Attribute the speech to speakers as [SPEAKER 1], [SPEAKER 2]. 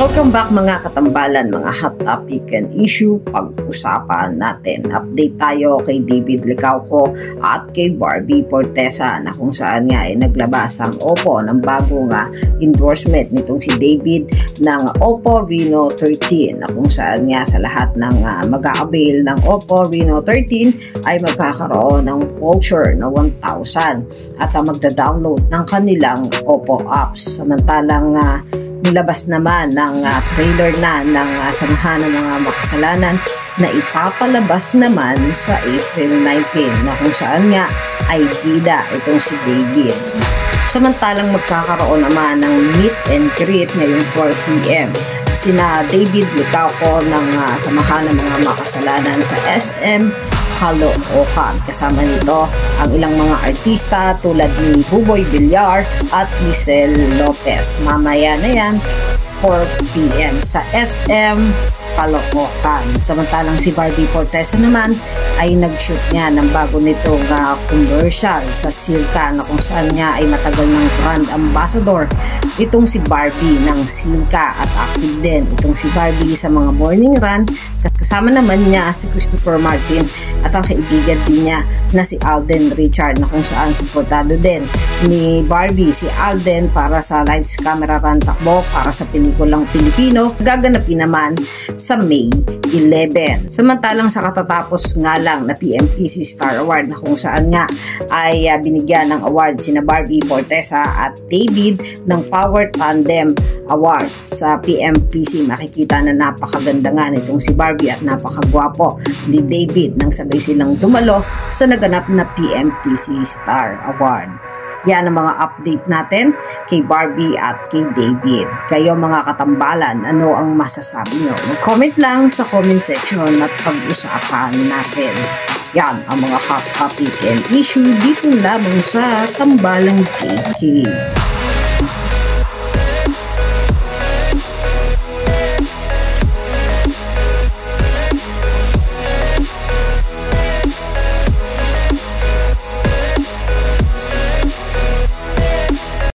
[SPEAKER 1] Welcome back mga katambalan, mga hot topic and issue pag-usapan natin. Update tayo kay David Licauco at kay Barbie Fortesa na kung saan nga ay naglabas ang Oppo ng bagong endorsement nitong si David ng Oppo Reno 13 na kung saan nga sa lahat ng mag-a-avail ng Oppo Reno 13 ay magkakaroon ng voucher na 1,000 at magda-download ng kanilang Oppo apps. Samantalang nilabas naman ng trailer ng Samahan ng Mga Makasalanan na ipapalabas naman sa April 19 na kung saan nga ay bida itong si David. Samantalang magkakaroon naman ng meet and greet ngayong 4 p.m. Sina David Licauco ng Samahan ng Mga Makasalanan sa SM Caloocan. Kasama nito ang ilang mga artista tulad ni Buboy Villar at Lisel Lopez. Mamaya na yan, 4 p.m. sa SM Caloocan. Samantalang si Barbie Fortesa naman ay nag-shoot nga ng bago nitong commercial sa Silca na kung saan nga ay matagal ng brand ambassador itong si Barbie ng Silca at active din itong si Barbie sa mga morning run. Kasama naman niya si Christopher Martin at ang kaibigan din niya na si Alden Richard na kung saan suportado din ni Barbie si Alden para sa lights, camera, run, takbo para sa pelikulang Pilipino gaganapin naman sa May 11. Samantalang sa katatapos nga lang na PMPC Star Award na kung saan nga ay binigyan ng award sina Barbie Fortesa at David ng Power Tandem Award sa PMPC. Makikita na napakaganda nga nitong si Barbie at napakagwapo ni David nang sabay silang dumalo sa naganap na PMPC Star Award. Yan ang mga update natin kay Barbie at kay David. Kayo mga katambalan, ano ang masasabi nyo? Mag-comment lang sa comment section at pag-usapan natin. Yan ang mga hot topic and issue dito lamang sa Tambalang KK.